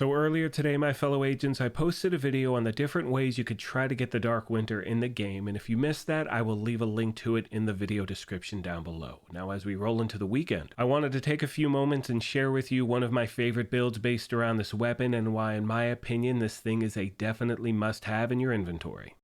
So earlier today, my fellow agents, I posted a video on the different ways you could try to get the Dark Winter in the game, and if you missed that, I will leave a link to it in the video description down below. Now as we roll into the weekend, I wanted to take a few moments and share with you one of my favorite builds based around this weapon and why in my opinion this thing is a definitely must-have in your inventory.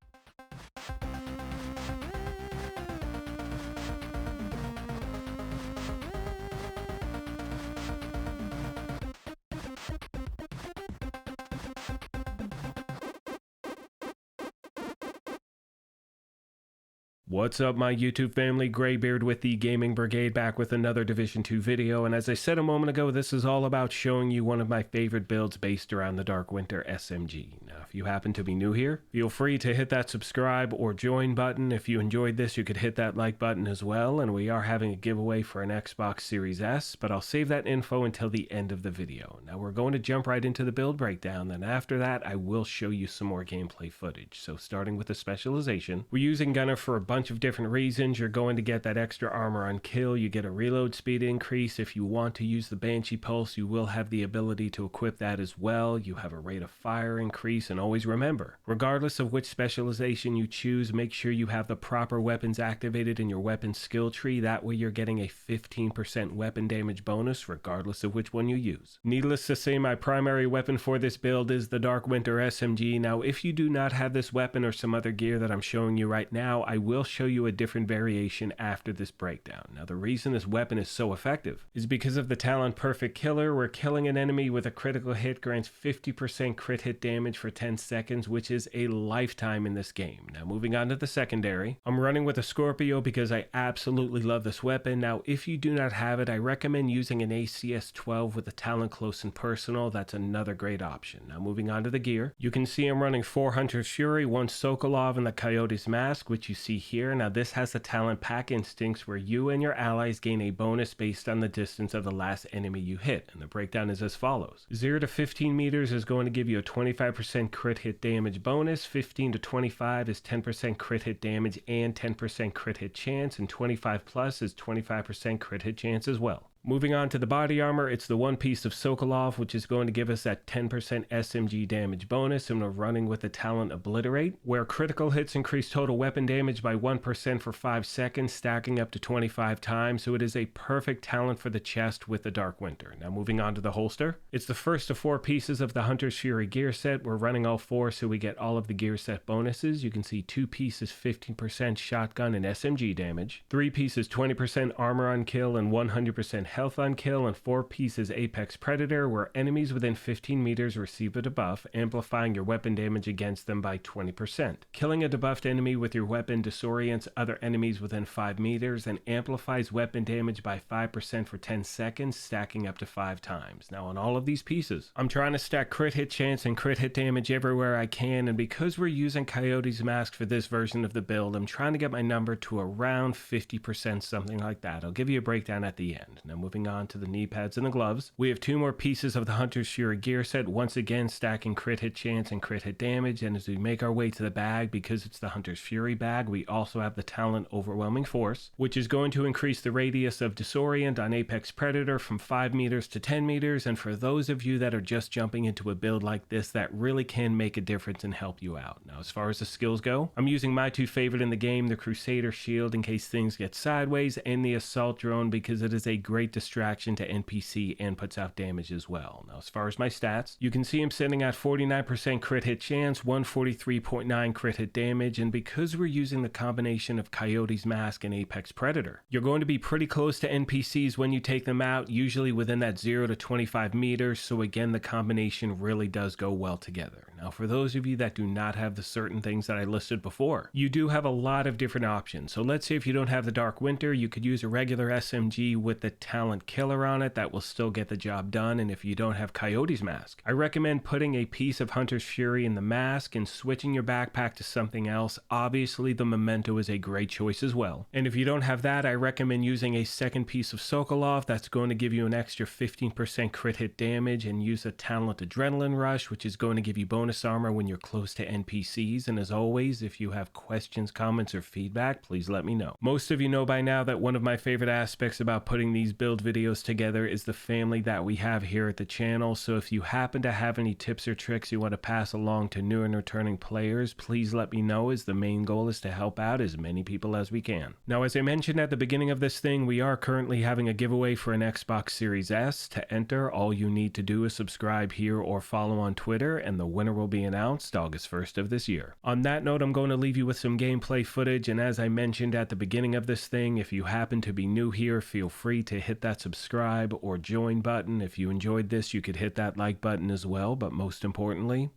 What's up my YouTube family, Greybeard with the Gaming Brigade back with another Division 2 video, and as I said a moment ago, this is all about showing you one of my favorite builds based around the Dark Winter SMG. Now if you happen to be new here, feel free to hit that subscribe or join button. If you enjoyed this, you could hit that like button as well, and we are having a giveaway for an Xbox Series S, but I'll save that info until the end of the video. Now we're going to jump right into the build breakdown, then after that I will show you some more gameplay footage. So starting with the specialization, we're using Gunner for a bunch of different reasons. You're going to get that extra armor on kill, you get a reload speed increase. If you want to use the Banshee Pulse, you will have the ability to equip that as well. You have a rate of fire increase, and always remember, regardless of which specialization you choose, make sure you have the proper weapons activated in your weapon skill tree. That way you're getting a 15% weapon damage bonus regardless of which one you use. Needless to say, my primary weapon for this build is the Dark Winter SMG. Now if you do not have this weapon or some other gear that I'm showing you right now, I will show you a different variation after this breakdown. Now the reason this weapon is so effective is because of the talent Perfect Killer, where killing an enemy with a critical hit grants 50% crit hit damage for 10 seconds, which is a lifetime in this game. Now moving on to the secondary, I'm running with a Scorpio because I absolutely love this weapon. Now if you do not have it, I recommend using an ACS-12 with a talent Close and Personal. That's another great option. Now moving on to the gear, you can see I'm running 4 Hunter's Fury, 1 Sokolov, and the Coyote's Mask, which you see here. Now this has the talent Pack Instincts, where you and your allies gain a bonus based on the distance of the last enemy you hit, and the breakdown is as follows. 0 to 15 meters is going to give you a 25% crit hit damage bonus, 15 to 25 is 10% crit hit damage and 10% crit hit chance, and 25 plus is 25% crit hit chance as well. Moving on to the body armor, it's the one piece of Sokolov, which is going to give us that 10% SMG damage bonus, and we're running with the talent Obliterate, where critical hits increase total weapon damage by 1% for 5 seconds, stacking up to 25 times, so it is a perfect talent for the chest with the Dark Winter. Now moving on to the holster, it's the first of 4 pieces of the Hunter's Fury gear set. We're running all 4 so we get all of the gear set bonuses. You can see 2 pieces 15% shotgun and SMG damage, 3 pieces 20% armor on kill and 100% health on kill, and 4 pieces Apex Predator, where enemies within 15 meters receive a debuff, amplifying your weapon damage against them by 20%. Killing a debuffed enemy with your weapon disorients other enemies within 5 meters and amplifies weapon damage by 5% for 10 seconds, stacking up to 5 times. Now on all of these pieces, I'm trying to stack crit hit chance and crit hit damage everywhere I can, and because we're using Coyote's Mask for this version of the build, I'm trying to get my number to around 50%, something like that. I'll give you a breakdown at the end. Now moving on to the knee pads and the gloves, we have 2 more pieces of the Hunter's Fury gear set, once again stacking crit hit chance and crit hit damage. And as we make our way to the bag, because it's the Hunter's Fury bag, we also have the talent Overwhelming Force, which is going to increase the radius of disorient on Apex Predator from 5 meters to 10 meters. And for those of you that are just jumping into a build like this, that really can make a difference and help you out. Now as far as the skills go, I'm using my 2 favorite in the game, the Crusader Shield in case things get sideways, and the Assault Drone because it is a great distraction to NPC and puts out damage as well. Now as far as my stats, you can see I'm sitting at 49% crit hit chance, 143.9 crit hit damage, and because we're using the combination of Coyote's Mask and Apex Predator, you're going to be pretty close to NPCs when you take them out, usually within that 0 to 25 meters, so again the combination really does go well together. Now for those of you that do not have the certain things that I listed before, you do have a lot of different options. So let's say if you don't have the Dark Winter, you could use a regular SMG with the talent Killer on it. That will still get the job done. And if you don't have Coyote's Mask, I recommend putting a piece of Hunter's Fury in the mask and switching your backpack to something else. Obviously the Memento is a great choice as well. And if you don't have that, I recommend using a second piece of Sokolov. That's going to give you an extra 15% crit hit damage, and use a talent Adrenaline Rush, which is going to give you bonus bonus armor when you're close to NPCs, and as always, if you have questions, comments, or feedback, please let me know. Most of you know by now that one of my favorite aspects about putting these build videos together is the family that we have here at the channel, so if you happen to have any tips or tricks you want to pass along to new and returning players, please let me know, as the main goal is to help out as many people as we can. Now, as I mentioned at the beginning of this thing, we are currently having a giveaway for an Xbox Series S. To enter, all you need to do is subscribe here or follow on Twitter, and the winner will be announced August 1st of this year. On that note, I'm going to leave you with some gameplay footage, and as I mentioned at the beginning of this thing, if you happen to be new here, feel free to hit that subscribe or join button. If you enjoyed this, you could hit that like button as well, but most importantly,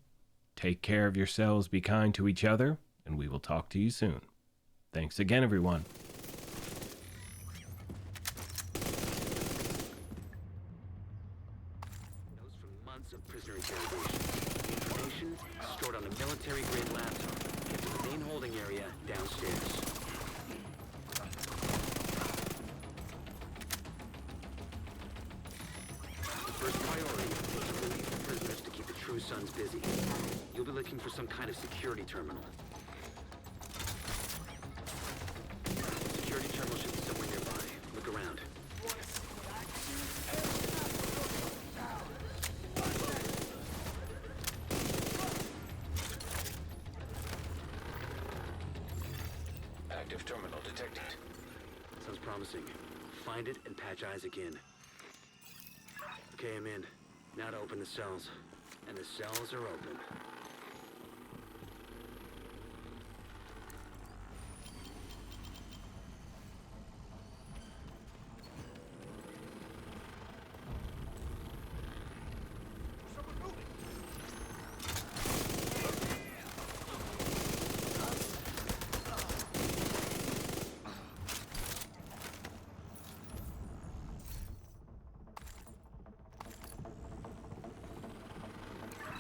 take care of yourselves, be kind to each other, and we will talk to you soon. Thanks again, everyone. Of prisoner interrogation. Information stored on a military-grade laptop. Get to the main holding area downstairs. The first priority is to release the prisoners to keep the True Sons busy. You'll be looking for some kind of security terminal. The security terminal should be somewhere nearby. Look around. Active terminal detected. Sounds promising. Find it and patch eyes again. Okay, I'm in. Now to open the cells. And the cells are open.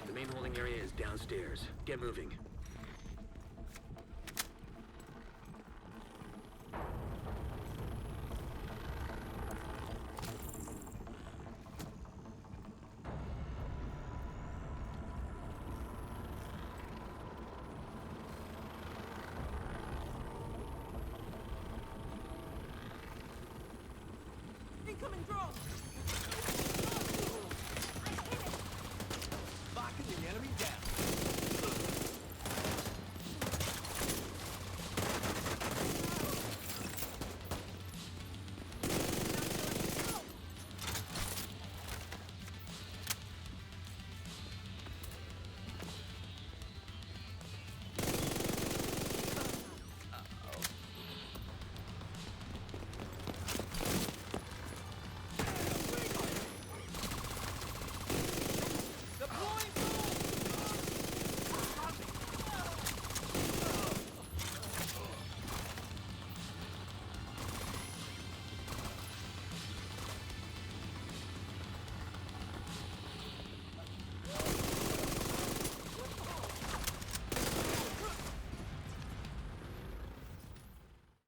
The main holding area is downstairs. Get moving.